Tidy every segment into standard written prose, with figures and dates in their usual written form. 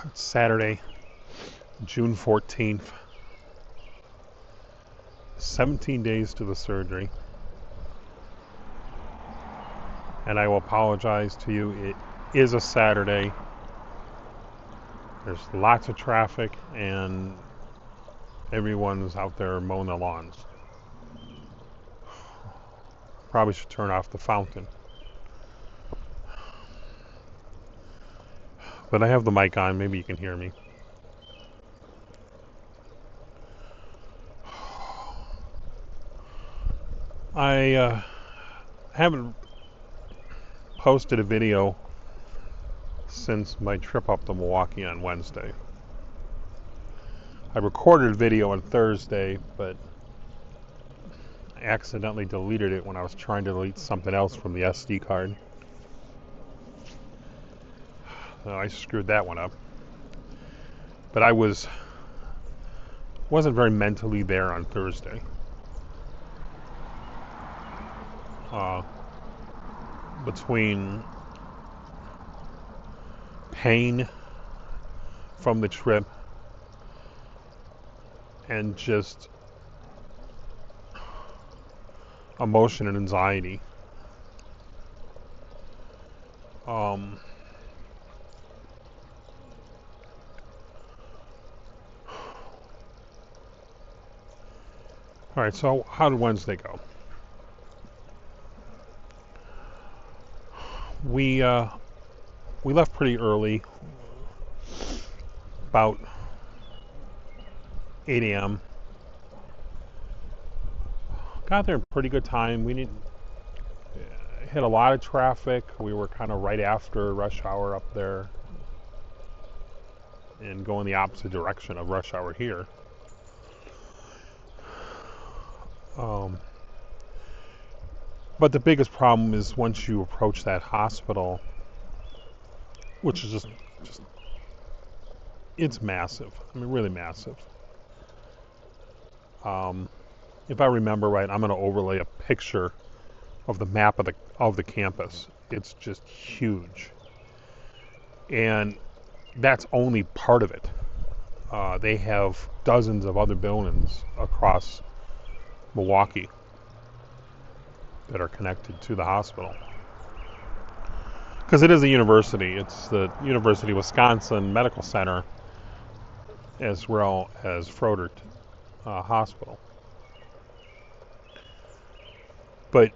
It's Saturday, June 14th. 17 days to the surgery. And I will apologize to you. It is a Saturday. There's lots of traffic and everyone's out there mowing the lawns. Probably should turn off the fountain. But I have the mic on. Maybe you can hear me. I haven't posted a video since my trip up to Milwaukee on Wednesday. I recorded a video on Thursday, but I accidentally deleted it when I was trying to delete something else from the SD card. I screwed that one up. But I wasn't very mentally there on Thursday. Between pain from the trip and just emotion and anxiety. All right, so how did Wednesday go? We left pretty early, about 8 a.m. Got there in pretty good time. We didn't hit a lot of traffic. We were kind of right after rush hour up there and going the opposite direction of rush hour here. But the biggest problem is once you approach that hospital, which is just it's massive. I mean, really massive. If I remember right, I'm going to overlay a picture of the map of the campus. It's just huge, and that's only part of it. They have dozens of other buildings across Milwaukee that are connected to the hospital. Because it is a university. It's the University of Wisconsin Medical Center as well as Froedtert Hospital. But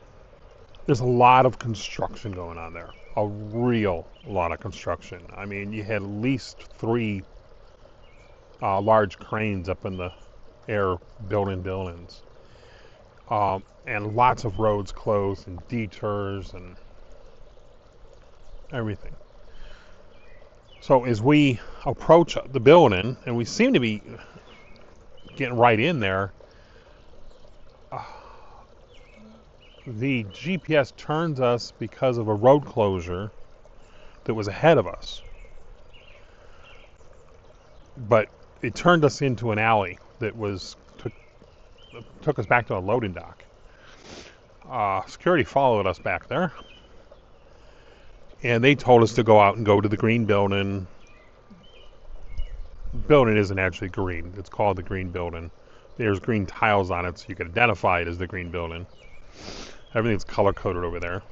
there's a lot of construction going on there. A real lot of construction. I mean, you had at least 3 large cranes up in the air building buildings. And lots of roads closed and detours and everything. So as we approach the building, and we seem to be getting right in there, the GPS turns us because of a road closure that was ahead of us. But it turned us into an alley that took us back to a loading dock. Security followed us back there, and they told us to go out and go to the green building. The building isn't actually green. It's called the green building. There's green tiles on it, so you can identify it as the green building. Everything's color-coded over there.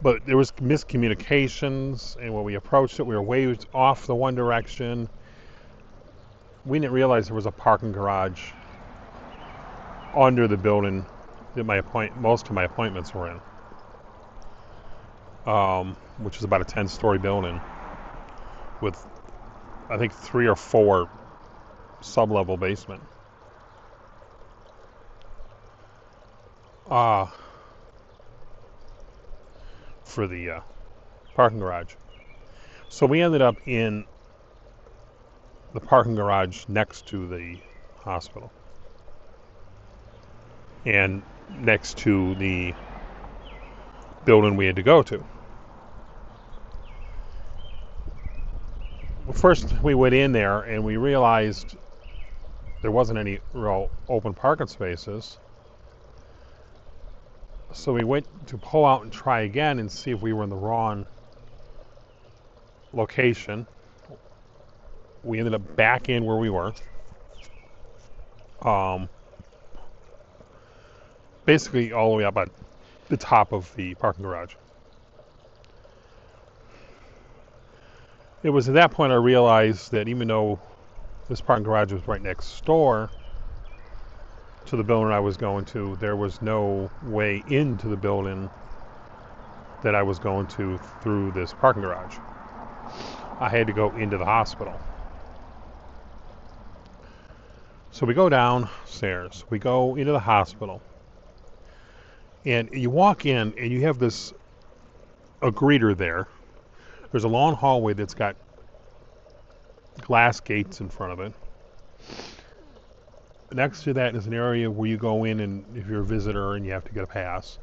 But there was miscommunications, and when we approached it, we were way off the one direction. We didn't realize there was a parking garage under the building that most of my appointments were in, which is about a 10-story building with, I think, 3 or 4 sub-level basement. For the parking garage. So we ended up in the parking garage next to the hospital and next to the building we had to go to. Well, first we went in there and we realized there wasn't any real open parking spaces. So we went to pull out and try again and see if we were in the wrong location. We ended up back in where we were. Basically all the way up at the top of the parking garage. It was at that point I realized that even though this parking garage was right next door to the building I was going to, there was no way into the building that I was going to through this parking garage. I had to go into the hospital. So we go downstairs, we go into the hospital, and you walk in and you have a greeter there. There's a long hallway that's got glass gates in front of it. Next to that is an area where you go in and if you're a visitor and you have to get a pass.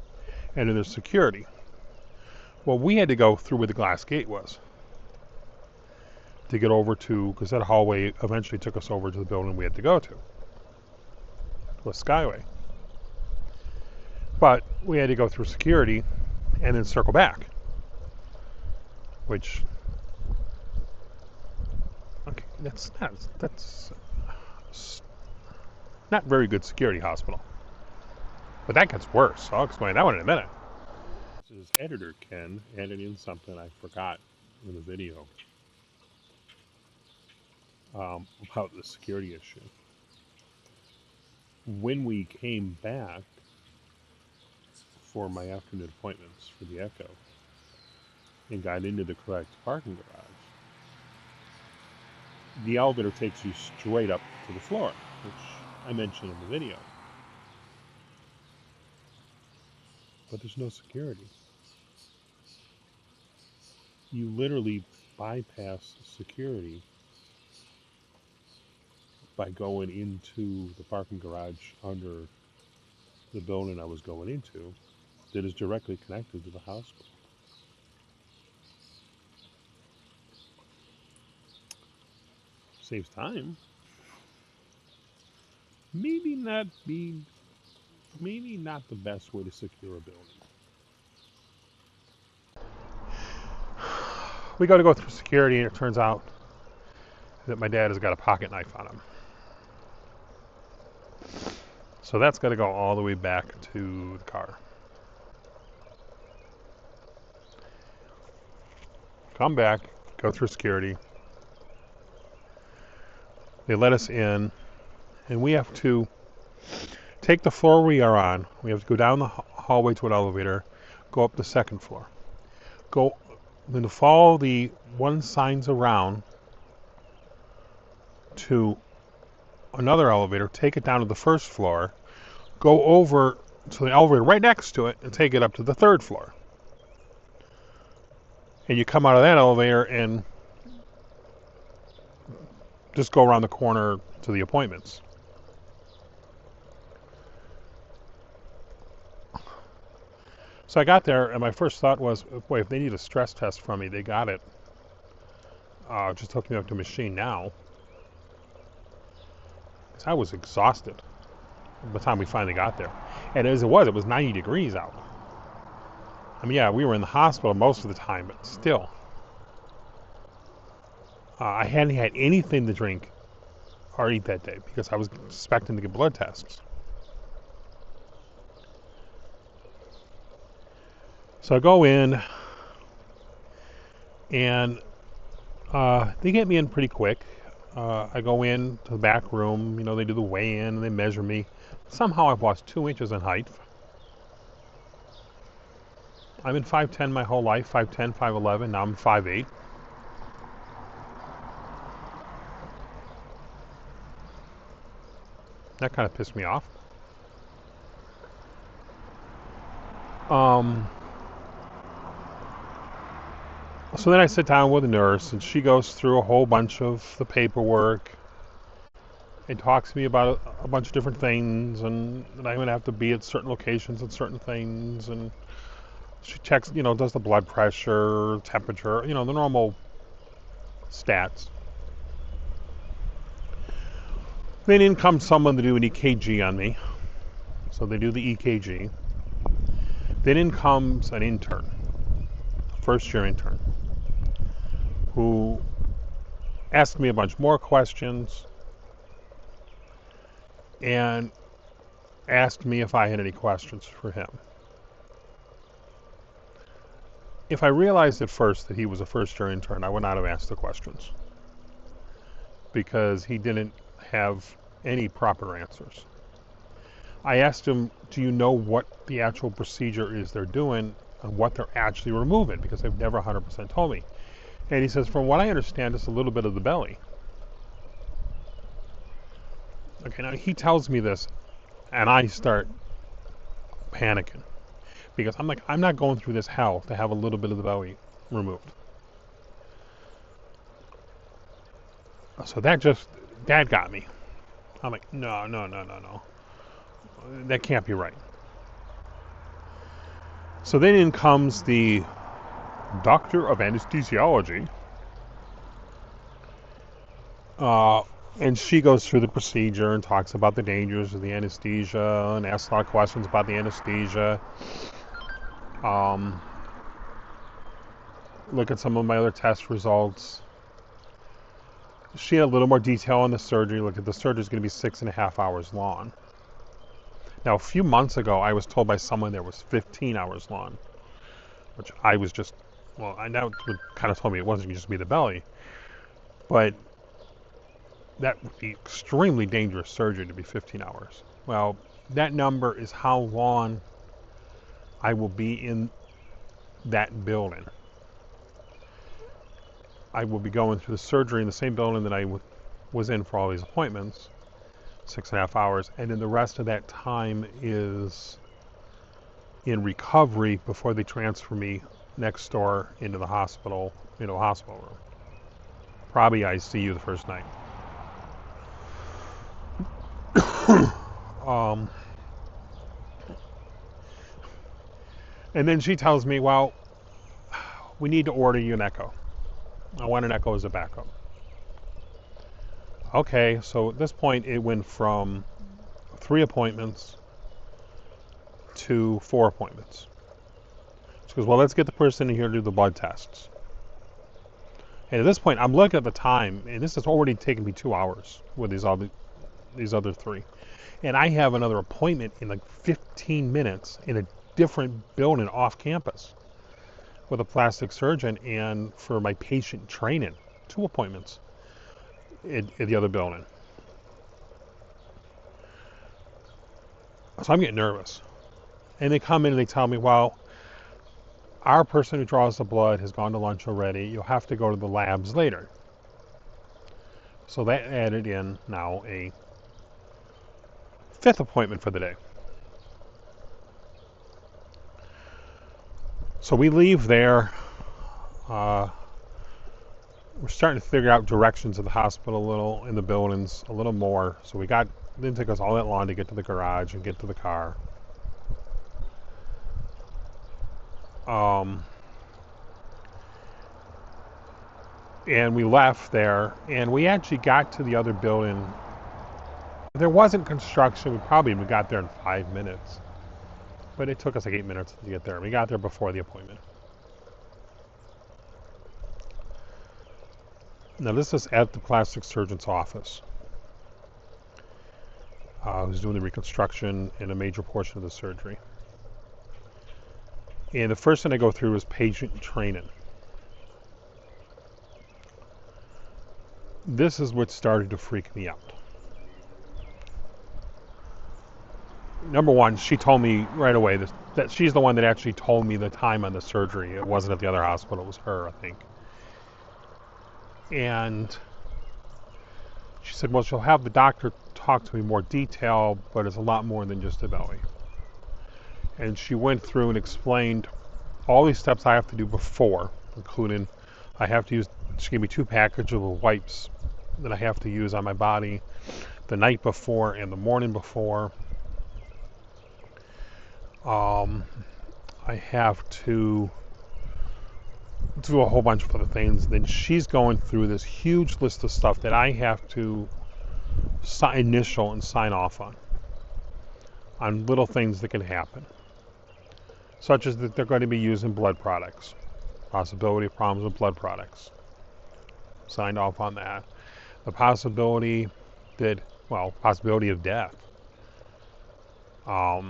And then there's security. Well, we had to go through where the glass gate was to get over to, because that hallway eventually took us over to the building we had to go to. It was Skyway. But we had to go through security and then circle back. Which, okay, that's not very good security hospital. But that gets worse. I'll explain that one in a minute. This is editor Ken added in something I forgot in the video about the security issue. When we came back for my afternoon appointments for the Echo and got into the correct parking garage, the elevator takes you straight up to the floor, which I mentioned in the video. But there's no security. You literally bypass security by going into the parking garage under the building I was going into that is directly connected to the hospital. Saves time. Maybe not the best way to secure a building. We go through security and it turns out that my dad has got a pocket knife on him. So that's got to go all the way back to the car. Come back, go through security. They let us in, and we have to take the floor we are on. We have to go down the hallway to an elevator, go up the second floor. Then to follow the one signs around to another elevator, take it down to the first floor, go over to the elevator right next to it, and take it up to the third floor. And you come out of that elevator and just go around the corner to the appointments. So I got there, and my first thought was, boy, if they need a stress test from me, they got it. Just hook me up to a machine now. Because I was exhausted by the time we finally got there. And as it was 90 degrees out. I mean, yeah, we were in the hospital most of the time, but still. I hadn't had anything to drink or eat that day because I was expecting to get blood tests. So I go in, and they get me in pretty quick. I go in to the back room, they do the weigh-in, and they measure me. Somehow I've lost 2 inches in height. I've been 5'10" my whole life, 5'10", 5'11", now I'm 5'8". That kind of pissed me off. So then I sit down with a nurse, and she goes through a whole bunch of the paperwork and talks to me about a bunch of different things, and that I'm going to have to be at certain locations and certain things, and she checks, does the blood pressure, temperature, the normal stats. Then in comes someone to do an EKG on me. So they do the EKG. Then in comes an intern, first-year intern, who asked me a bunch more questions and asked me if I had any questions for him. If I realized at first that he was a first-year intern, I would not have asked the questions because he didn't have any proper answers. I asked him, do you know what the actual procedure is they're doing and what they're actually removing? Because they've never 100% told me. And he says, from what I understand, it's a little bit of the belly. Okay, now he tells me this, and I start panicking. Because I'm like, I'm not going through this hell to have a little bit of the belly removed. So that got me. I'm like, no. That can't be right. So then in comes the doctor of anesthesiology. And she goes through the procedure and talks about the dangers of the anesthesia and asks a lot of questions about the anesthesia. Look at some of my other test results. She had a little more detail on the surgery. Look, at the surgery is going to be 6.5 hours long. Now, a few months ago, I was told by someone there was 15 hours long, which I was just, well, I now kind of told me it wasn't just be the belly, but that would be extremely dangerous surgery to be 15 hours. Well, that number is how long I will be in that building. I will be going through the surgery in the same building that I was in for all these appointments, 6.5 hours, and then the rest of that time is in recovery before they transfer me next door into the hospital, into a hospital room. Probably ICU the first night. And then she tells me, well, we need to order you an echo. I want an echo as a backup. Okay, so at this point it went from 3 appointments to 4 appointments. She goes, well, let's get the person in here to do the blood tests. And at this point, I'm looking at the time, and this has already taken me 2 hours with these other 3. And I have another appointment in like 15 minutes in a different building off campus with a plastic surgeon, and for my patient training, 2 appointments in the other building. So I'm getting nervous. And they come in and they tell me, well, our person who draws the blood has gone to lunch already. You'll have to go to the labs later. So that added in now a 5th appointment for the day. So we leave there. We're starting to figure out directions of the hospital a little, in the buildings a little more. So it didn't take us all that long to get to the garage and get to the car. And we left there, and we actually got to the other building. There wasn't construction. We got there in 5 minutes. But it took us like 8 minutes to get there. We got there before the appointment. Now this is at the plastic surgeon's office. Who's doing the reconstruction in a major portion of the surgery. And the first thing I go through is patient training. This is what started to freak me out. Number one, she told me right away that she's the one that actually told me the time on the surgery. It wasn't at the other hospital, it was her, I think. And she said, well, she'll have the doctor talk to me more detail, but it's a lot more than just a belly. And she went through and explained all these steps I have to do before, including she gave me 2 packages of wipes that I have to use on my body the night before and the morning before. I have to do a whole bunch of other things. Then she's going through this huge list of stuff that I have to initial and sign off on little things that can happen. such as that they're going to be using blood products. Possibility of problems with blood products. Signed off on that. The possibility that, well, possibility of death. I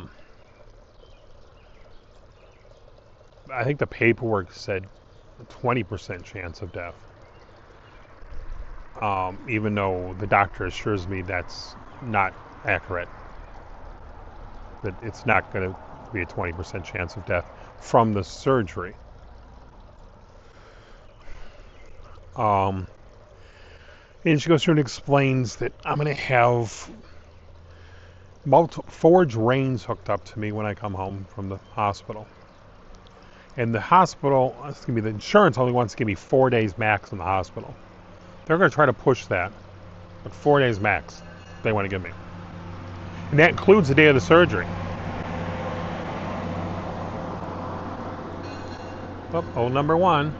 think the paperwork said 20% chance of death. Even though the doctor assures me that's not accurate. That it's not going to be a 20% chance of death from the surgery. And she goes through and explains that I'm going to have 4 drains hooked up to me when I come home from the hospital. And the hospital, it's going to be the insurance only wants to give me 4 days max in the hospital. They're going to try to push that, but 4 days max they want to give me. And that includes the day of the surgery. Oh, hole number 1.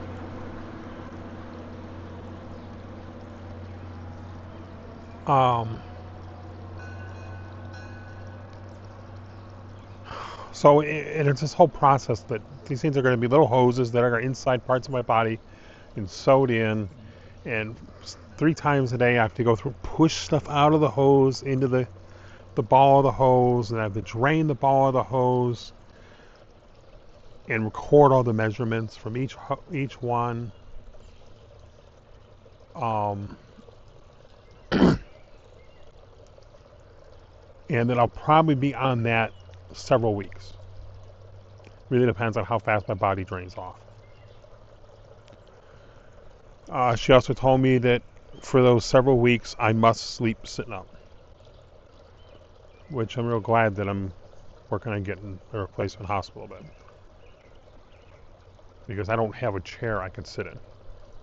So it's this whole process that these things are going to be little hoses that are inside parts of my body and sewed in, and 3 times a day I have to go through, push stuff out of the hose into the ball of the hose, and I have to drain the ball of the hose and record all the measurements from each one. And then I'll probably be on that several weeks. Really depends on how fast my body drains off. She also told me that for those several weeks I must sleep sitting up, which I'm real glad that I'm working on getting a replacement hospital bed, because I don't have a chair I can sit in.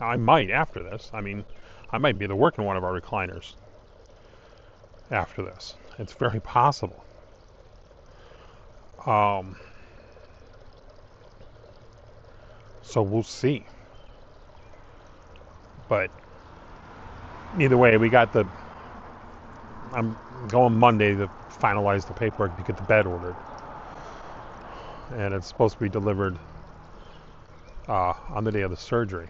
Now, I might after this. I mean, I might be able to work in one of our recliners after this. It's very possible. So we'll see. But either way, I'm going Monday to finalize the paperwork to get the bed ordered. And it's supposed to be delivered on the day of the surgery.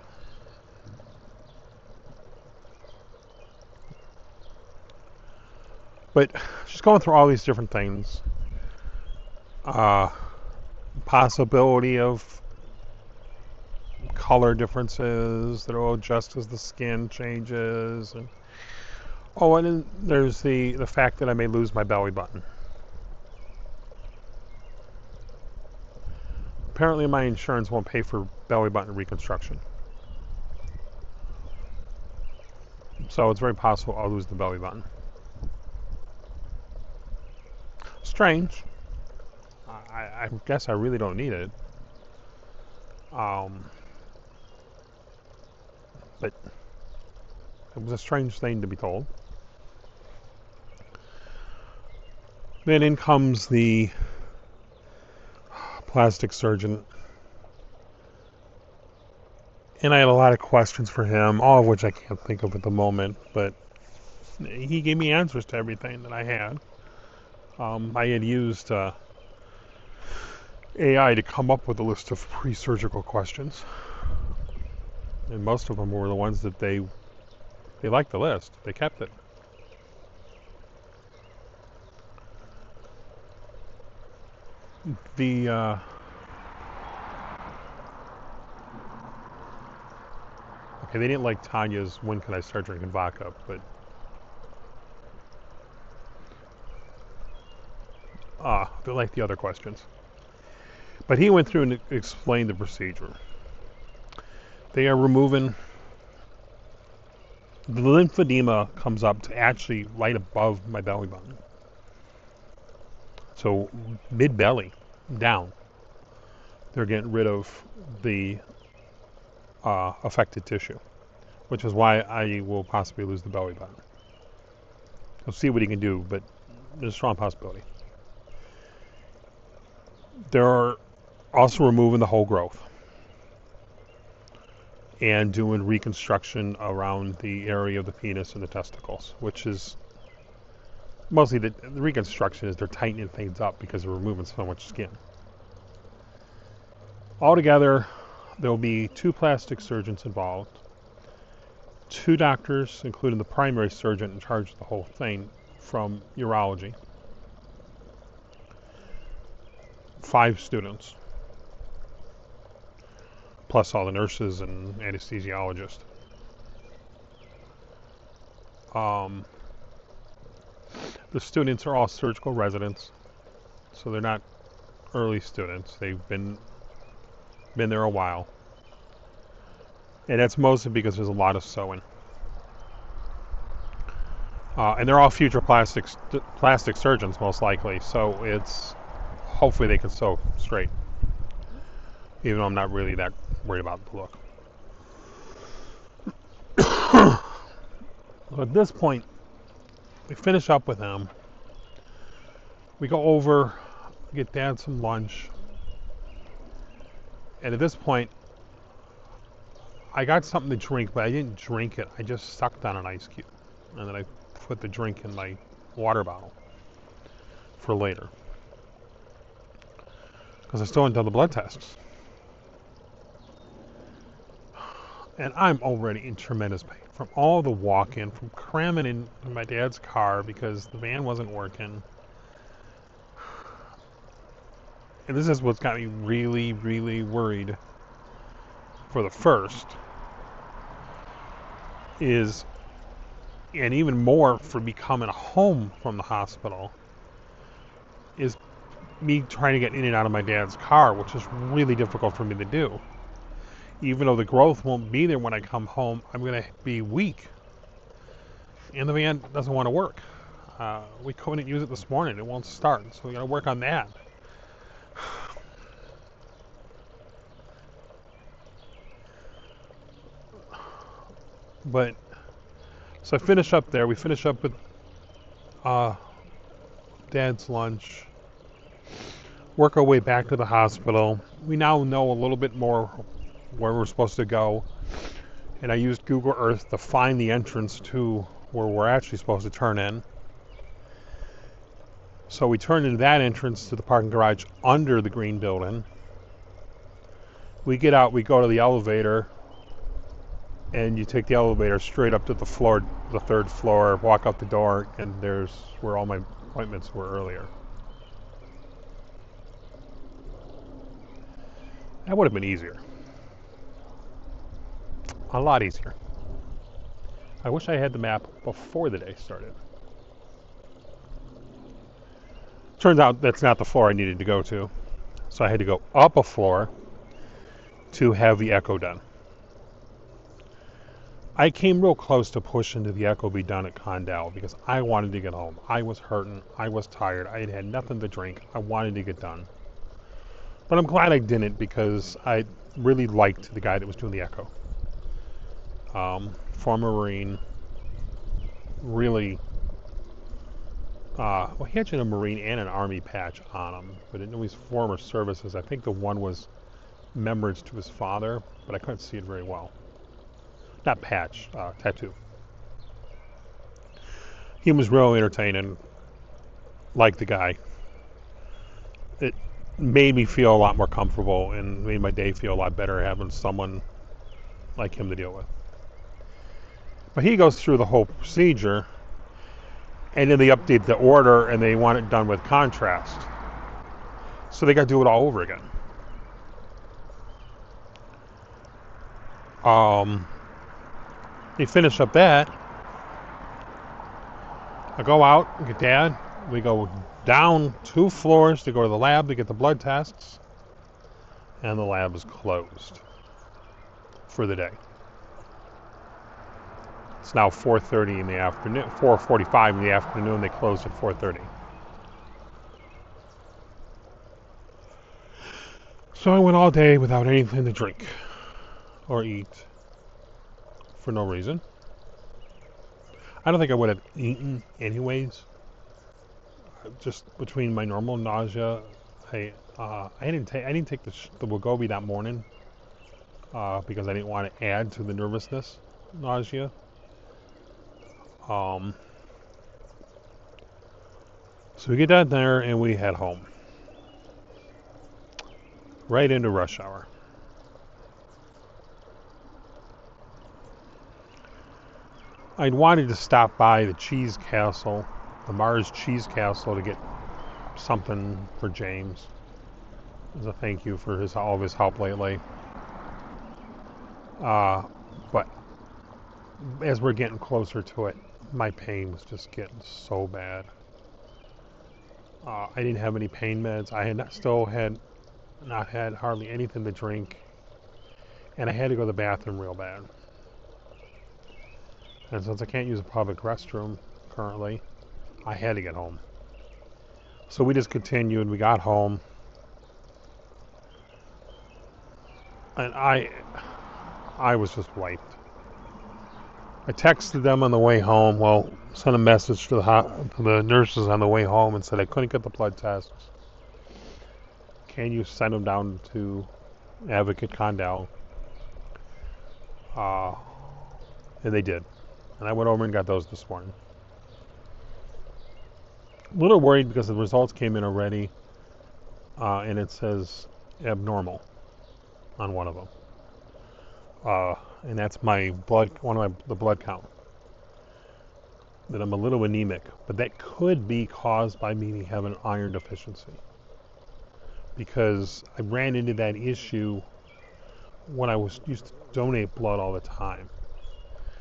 But just going through all these different things. Possibility of color differences that will adjust as the skin changes, and then there's the fact that I may lose my belly button. Apparently my insurance won't pay for belly button reconstruction, so it's very possible I'll lose the belly button. Strange. I guess I really don't need it. But it was a strange thing to be told. Then in comes the plastic surgeon. And I had a lot of questions for him, all of which I can't think of at the moment, but he gave me answers to everything that I had. I had used AI to come up with a list of pre-surgical questions. And most of them were the ones that they liked the list. They kept it. Okay, they didn't like Tanya's "when can I start drinking vodka," but they liked the other questions. But he went through and explained the procedure. They are removing, the lymphedema comes up to actually right above my belly button. So mid-belly down, they're getting rid of the affected tissue, which is why I will possibly lose the belly button. We'll see what he can do, but there's a strong possibility. They're also removing the whole growth and doing reconstruction around the area of the penis and the testicles, which is mostly the reconstruction is they're tightening things up because they're removing so much skin. Altogether, there will be 2 plastic surgeons involved, 2 doctors, including the primary surgeon in charge of the whole thing from urology, 5 students, plus all the nurses and anesthesiologists. The students are all surgical residents, so they're not early students. They've been there a while, and that's mostly because there's a lot of sewing. And they're all future plastic surgeons, most likely. So it's hopefully they can sew straight, even though I'm not really that worried about the look. So at this point, we finish up with them. We go over, get Dad some lunch. And at this point, I got something to drink, but I didn't drink it. I just sucked on an ice cube. And then I put the drink in my water bottle for later. Because I still haven't done the blood tests. And I'm already in tremendous pain from all the walk-in, from cramming in my dad's car because the van wasn't working. And this is what's got me really, really worried for the first is, and even more for me coming home from the hospital, is me trying to get in and out of my dad's car, which is really difficult for me to do. Even though the growth won't be there when I come home, I'm going to be weak. And the van doesn't want to work. We couldn't use it this morning. It won't start. So we got to work on that. But, so I finish up there. We finish up with Dad's lunch. Work our way back to the hospital. We now know a little bit more where we're supposed to go, and I used Google Earth to find the entrance to where we're actually supposed to turn in. So we turned into that entrance to the parking garage under the green building. We get out, we go to the elevator, and you take the elevator straight up to the floor, the 3rd floor, walk out the door, and there's where all my appointments were earlier. That would have been easier. A lot easier. I wish I had the map before the day started. Turns out that's not the floor I needed to go to. So I had to go up a floor to have the echo done. I came real close to pushing to the echo be done at Condell because I wanted to get home. I was hurting. I was tired. I had had nothing to drink. I wanted to get done. But I'm glad I didn't because I really liked the guy that was doing the echo. Former Marine, really, well, he had a Marine and an Army patch on him, but in his former services, I think the one was remembrance to his father, but I couldn't see it very well. Not patch, tattoo. He was real entertaining, like the guy. It made me feel a lot more comfortable and made my day feel a lot better having someone like him to deal with. But he goes through the whole procedure, and then they update the order and they want it done with contrast. So they got to do it all over again. They finish up that. I go out, get Dad. We go down 2 floors to go to the lab to get the blood tests. And the lab is closed for the day. It's now 4:30 in the afternoon, 4:45 in the afternoon. They closed at 4:30. So I went all day without anything to drink or eat for no reason. I don't think I would have eaten anyways. Just between my normal nausea, I didn't take the Wegovy that morning because I didn't want to add to the nervousness, nausea. So we get that there and we head home. right into rush hour. I'd wanted to stop by the Cheese Castle, the Mars Cheese Castle, to get something for James as a thank you for all of his help lately. But as we're getting closer to it, my pain was just getting so bad. I didn't have any pain meds. I had still had not had hardly anything to drink, and I had to go to the bathroom real bad. And since I can't use a public restroom currently, I had to get home. So we just continued. We got home, and I was just wiped. I texted them on the way home. Well, sent a message to the nurses on the way home and said I couldn't get the blood tests. Can you send them down to Advocate Condell? And they did. And I went over and got those this morning. A little worried because the results came in already, and it says abnormal on one of them. And that's my blood, the blood count. That I'm a little anemic, but that could be caused by me having an iron deficiency. Because I ran into that issue when I used to donate blood all the time.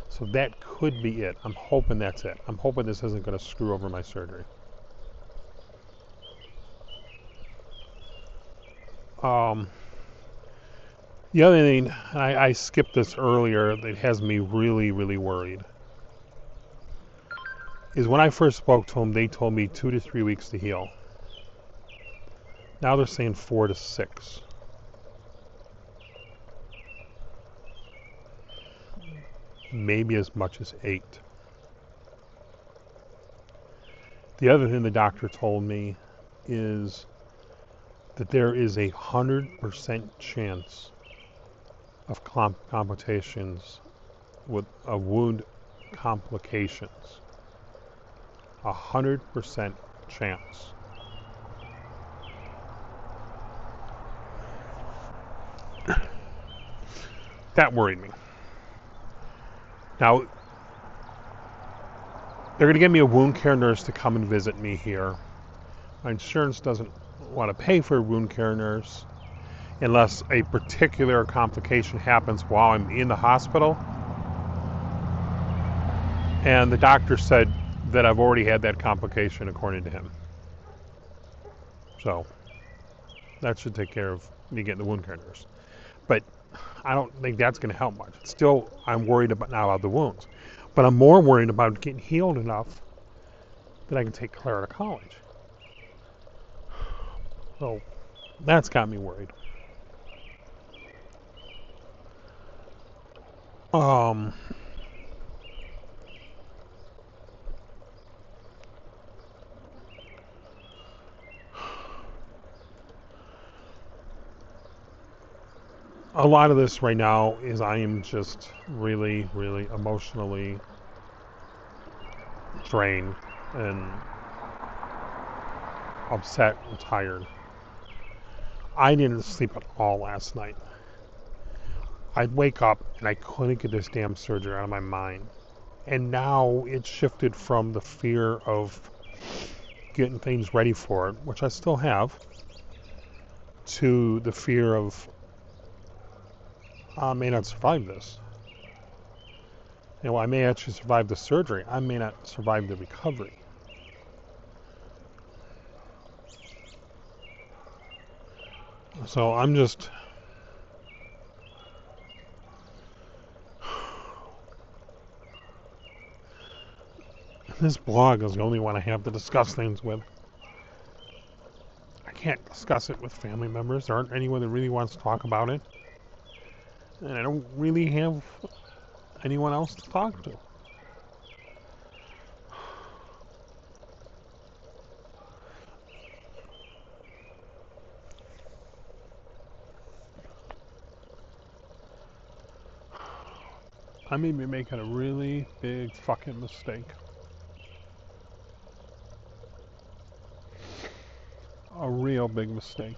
So that could be it. I'm hoping that's it. I'm hoping this isn't going to screw over my surgery. The other thing, I skipped this earlier, that has me really, really worried, is when I first spoke to them, they told me 2 to 3 weeks to heal. Now they're saying 4 to 6. Maybe as much as 8. The other thing the doctor told me is that there is 100% chance of complications with wound complications. 100% chance. That worried me. Now, they're going to get me a wound care nurse to come and visit me here. My insurance doesn't want to pay for a wound care nurse unless a particular complication happens while I'm in the hospital. And the doctor said that I've already had that complication according to him. So that should take care of me getting the wound care nurse. But I don't think that's going to help much. Still, I'm worried about the wounds. But I'm more worried about getting healed enough that I can take Clara to college. So that's got me worried. A lot of this right now is I am just really, really emotionally drained and upset and tired. I didn't sleep at all last night. I'd wake up and I couldn't get this damn surgery out of my mind. And now it's shifted from the fear of getting things ready for it, which I still have, to the fear of I may not survive this. And while I may actually survive the surgery, I may not survive the recovery. So I'm just... This blog is the only one I have to discuss things with. I can't discuss it with family members. There aren't anyone that really wants to talk about it. And I don't really have anyone else to talk to. I may be making a really big fucking mistake. A real big mistake.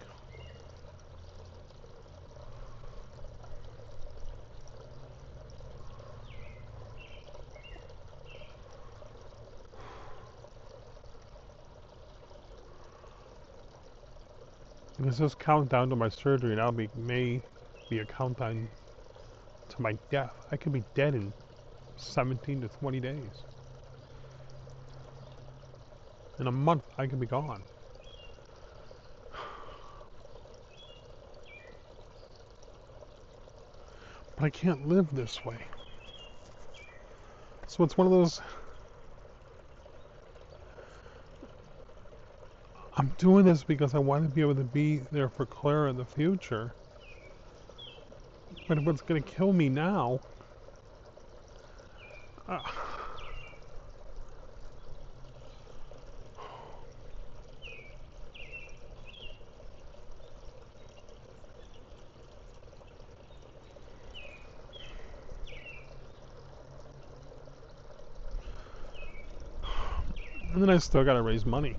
This is countdown to my surgery, and may be a countdown to my death. I could be dead in 17 to 20 days. In a month, I could be gone. But I can't live this way. So it's one of those... I'm doing this because I want to be able to be there for Claire in the future. But what's going to kill me now... And then I still gotta raise money.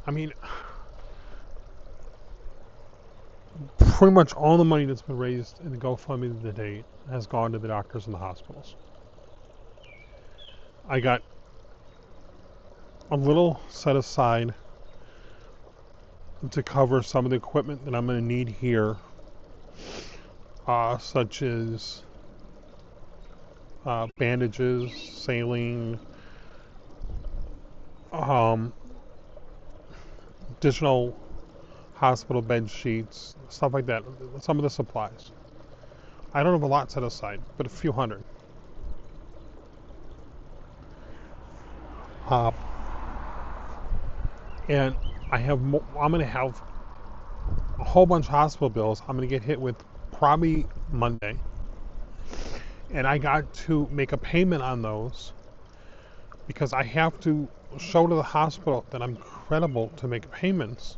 I mean, pretty much all the money that's been raised in the GoFundMe to date has gone to the doctors and the hospitals. I got a little set aside to cover some of the equipment that I'm going to need here, such as bandages, saline, additional hospital bed sheets, stuff like that, some of the supplies. I don't have a lot set aside, but a few hundred. And I'm going to have a whole bunch of hospital bills I'm going to get hit with probably Monday. And I got to make a payment on those because I have to show to the hospital that I'm credible to make payments,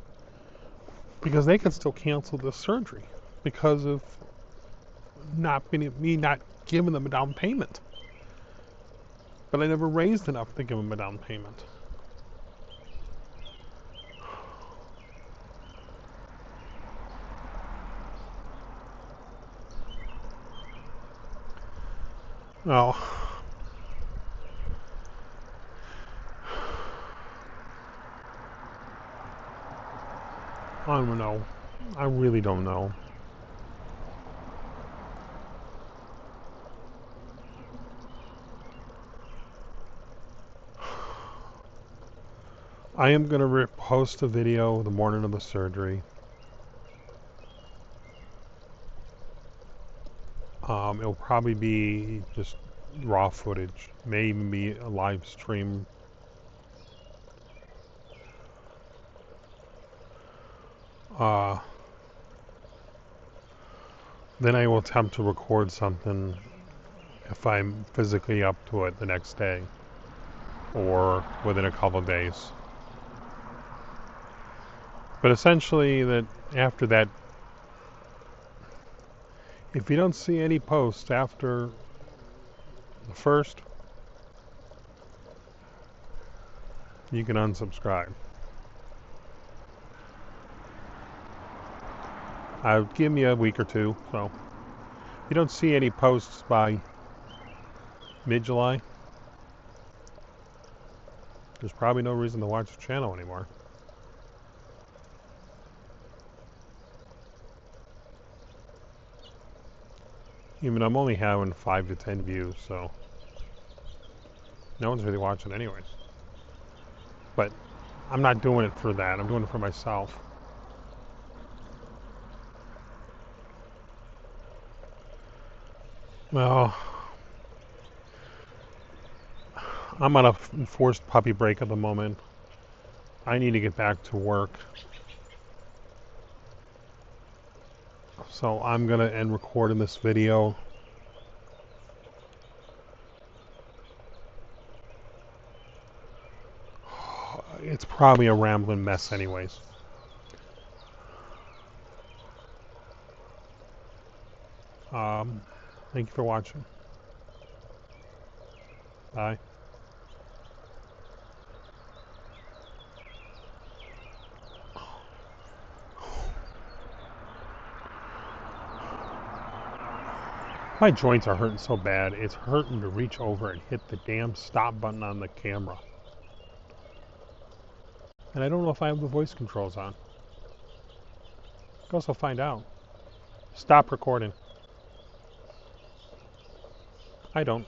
because they could still cancel the surgery because of me not giving them a down payment. But I never raised enough to give them a down payment. Well, I don't know. I really don't know. I am going to post a video the morning of the surgery. It'll probably be just raw footage. May even be a live stream. Then I will attempt to record something if I'm physically up to it the next day or within a couple of days. But essentially, that after that, if you don't see any posts after the first, you can unsubscribe. I'll give me a week or two, so if you don't see any posts by mid-July, there's probably no reason to watch the channel anymore. Even I'm only having 5 to 10 views, so no one's really watching anyways. But I'm not doing it for that. I'm doing it for myself. Well, I'm on a forced puppy break at the moment. I need to get back to work. So I'm going to end recording this video. It's probably a rambling mess anyways. Thank you for watching. Bye. My joints are hurting so bad, it's hurting to reach over and hit the damn stop button on the camera. And I don't know if I have the voice controls on. Guess I'll find out. Stop recording. I don't.